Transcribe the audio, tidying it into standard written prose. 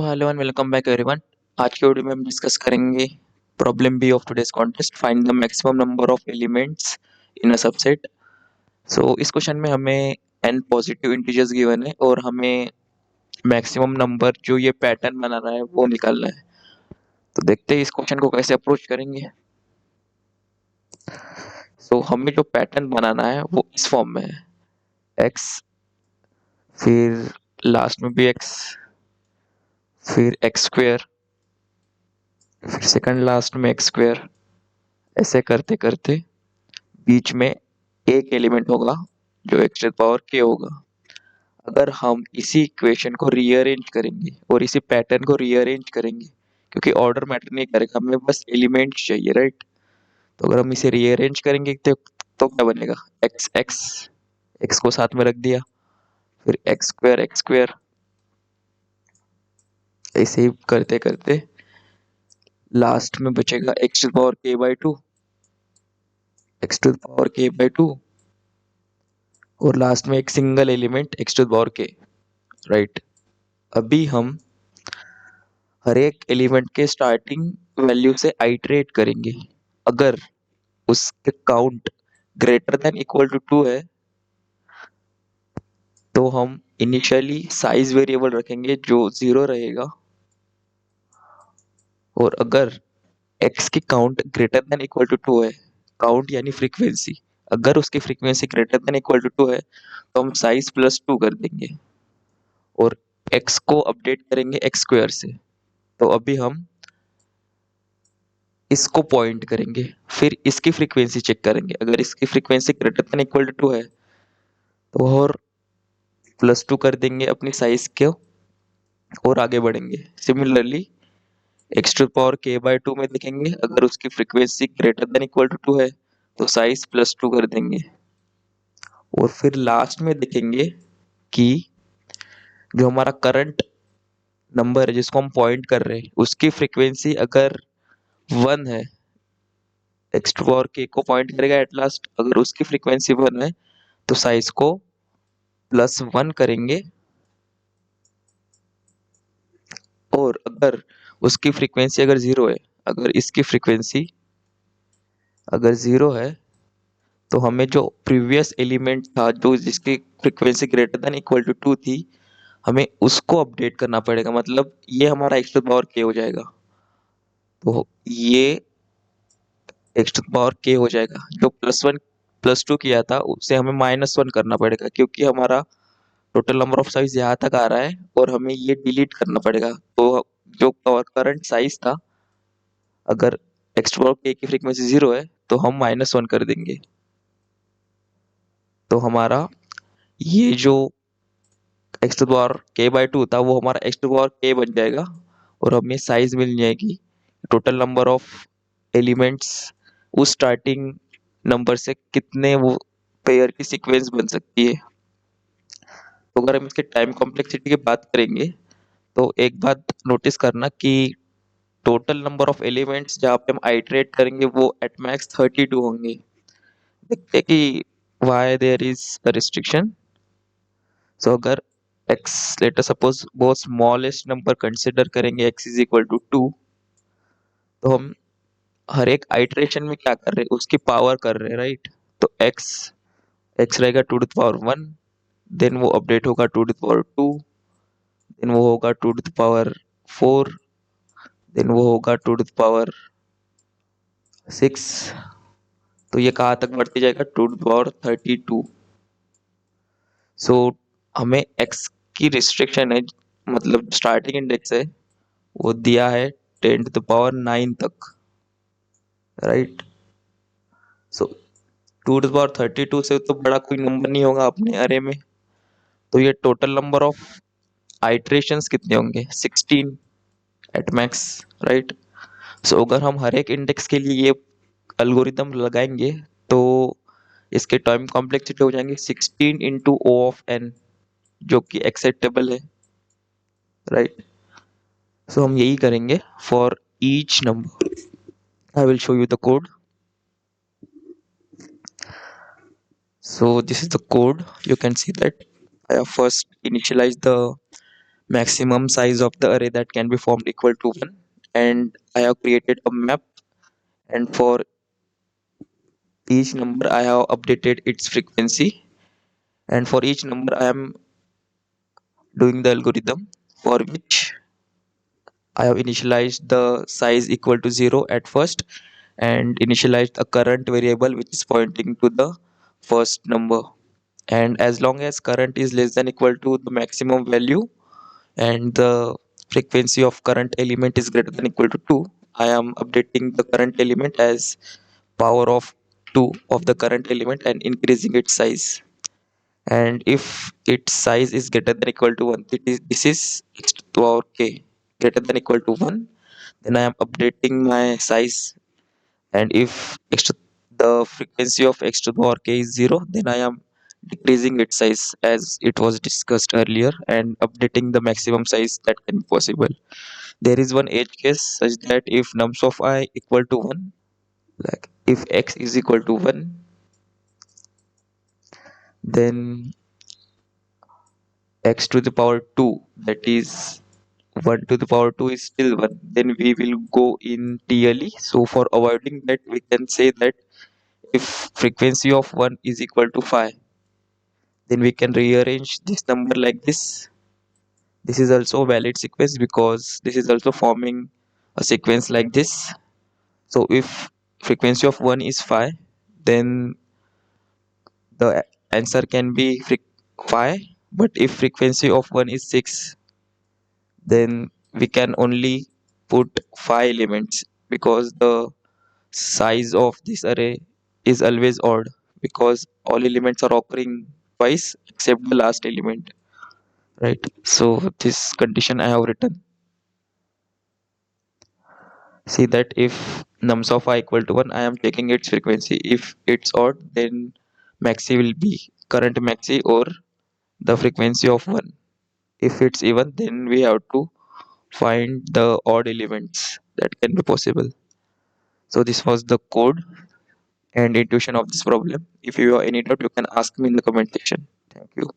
Hello and welcome back everyone. आज के video में हम डिस्कस करेंगे problem B of today's contest, find the maximum number of elements in a subset. So इस question में हमें n पॉजिटिव इंटीजर्स गिवन है और हमें मैक्सिमम नंबर जो ये पैटर्न बना रहा है वो निकालना है। तो देखते हैं इस क्वेश्चन को कैसे अप्रोच करेंगे। सो हमें जो पैटर्न बनाना है वो इस फॉर्म में है, x, फिर लास्ट में भी x, फिर x स्क्वेयर, फिर सेकंड लास्ट में x स्क्वेयर। ऐसे करते करते बीच में एक एलिमेंट होगा जो एक्स टू द पावर के होगा। अगर हम इसी इक्वेशन को रीअरेंज करेंगे और इसी पैटर्न को रीअरेंज करेंगे, क्योंकि ऑर्डर मैटर नहीं करेगा, हमें बस एलिमेंट्स चाहिए, राइट। तो अगर हम इसे रीअरेंज करेंगे तो क्या बनेगा, एक्स एक्स, एक्स को साथ में रख दिया, फिर एक्स स्क्वेयर। ऐसे ही करते करते लास्ट में बचेगा x to the power k by two, x to the power k by two, और लास्ट में एक single element x to the power k, right. अभी हम हर एक एलिमेंट के स्टार्टिंग वैल्यू से आइटरेट करेंगे। अगर उसके count greater than equal to 2 है तो हम इनिशियली साइज वेरिएबल रखेंगे जो 0 रहेगा, और अगर x की count greater than equal to 2 है, काउंट यानी फ्रीक्वेंसी, अगर उसकी frequency greater than equal to 2 है तो हम साइज प्लस 2 कर देंगे और x को अपडेट करेंगे एक्स स्क्वायर से। तो अभी हम इसको पॉइंट करेंगे, फिर इसकी फ्रीक्वेंसी चेक करेंगे। अगर इसकी frequency greater than equal to 2 है तो और प्लस 2 कर देंगे अपनी साइज को और आगे बढ़ेंगे। Similarly x to power k by two में देखेंगे, अगर उसकी frequency greater than equal to 2 है तो साइज प्लस 2 कर देंगे, और फिर लास्ट में देखेंगे कि जो हमारा करंट नंबर है जिसको हम पॉइंट कर रहे हैं उसकी फ्रीक्वेंसी अगर 1 है, एक्स टू पावर के को पॉइंट करेगा एट लास्ट, अगर उसकी फ्रीक्वेंसी 1 है तो साइज को प्लस 1 करेंगे, और अगर उसकी फ्रीक्वेंसी अगर 0 है, अगर इसकी फ्रीक्वेंसी अगर 0 है तो हमें जो प्रीवियस एलिमेंट था जो जिसकी frequency greater than equal to 2 थी, हमें उसको अपडेट करना पड़ेगा। मतलब ये हमारा एक्स टू पावर के हो जाएगा। तो ये एक्स टू पावर के हो जाएगा। जो प्लस 1 प्लस 2 किया था उसे हमें माइनस 1 करना पड़ेगा, क्योंकि हमारा टोटल नंबर ऑफ साइज यहाँ तक आ रहा है और हमें ये डिलीट करना पड़ेगा। तो जो करंट साइज था, अगर एक्स टू पावर के की फ्रीक्वेंसी 0 है तो हम माइनस 1 कर देंगे। तो हमारा ये जो x to power k by to था वो हमारा एक्स टू पावर के बन जाएगा, और हमें साइज मिल जाएगी टोटल नंबर ऑफ एलिमेंट्स उस स्टार्टिंग नंबर से कितने वो पेयर की सीक्वेंस बन सकती है। तो अगर हम इसके टाइम कॉम्प्लेक्सिटी की बात करेंगे तो एक बात नोटिस करना कि टोटल नंबर ऑफ एलिमेंट्स जहाँ पे हम आइटरेट करेंगे वो एट मैक्स 32 होंगे। देखते हैं कि why there is a restriction. So अगर x लेटर सपोज बहुत स्मॉलेस्ट नंबर कंसिडर करेंगे, x इज इक्वल टू 2, तो हम हर एक आइटरेशन में क्या कर रहे हैं, उसकी पावर कर रहे हैं, राइट। तो x रहेगा 2 to the power 1, देन वो अपडेट होगा 2 to the power 2, देन वो होगा 2 to the power 4, देन वो होगा 2 to the power 6। तो ये कहाँ तक बढ़ती जाएगा, 2 to the power 32। सो हमें x की रिस्ट्रिक्शन है, मतलब स्टार्टिंग इंडेक्स है वो दिया है 10 to the power 9 तक, right. So 2 to the power 32 से तो बड़ा कोई नंबर नहीं होगा अपने अरे में। तो ये टोटल नंबर ऑफ आइटरेशंस कितने होंगे, 16 एट मैक्स, राइट। सो अगर हम हर एक इंडेक्स के लिए ये एल्गोरिदम लगाएंगे तो इसके टाइम कॉम्प्लेक्सिटी हो जाएंगे 16 इंटू ओ ऑफ एन, जो कि एक्सेप्टेबल है, राइट। सो हम यही करेंगे for each number. I will show you the code. So this is the code. You can see that I have first initialized the maximum size of the array that can be formed equal to 1, and I have created a map, and for each number I have updated its frequency, and for each number I am doing the algorithm for which I have initialized the size equal to 0 at first and initialized a current variable which is pointing to the first number. And as long as current is less than equal to the maximum value and the frequency of current element is greater than equal to 2, I am updating the current element as power of 2 of the current element and increasing its size. And if its size is greater than equal to 1, this is x to the power k greater than equal to 1, then I am updating my size. And if the frequency of x to the power k is 0, then I am decreasing its size as it was discussed earlier and updating the maximum size that can be possible. There is one edge case such that if nums of I equal to 1, like if x is equal to 1, then x to the power 2, that is 1 to the power 2 is still 1, then we will go in TLE. So for avoiding that, we can say that if frequency of 1 is equal to 5, then we can rearrange this number like this. This is also a valid sequence because this is also forming a sequence like this. So if frequency of 1 is 5, then the answer can be 5. But if frequency of 1 is 6, then we can only put 5 elements because the size of this array is always odd because all elements are occurring twice except the last element, right? So this condition I have written. See that if nums of I equal to 1, I am taking its frequency. If it's odd, then maxi will be current maxi or the frequency of 1. If it's even, then we have to find the odd elements that can be possible. So this was the code and intuition of this problem. If you have any doubt, you can ask me in the comment section. Thank you.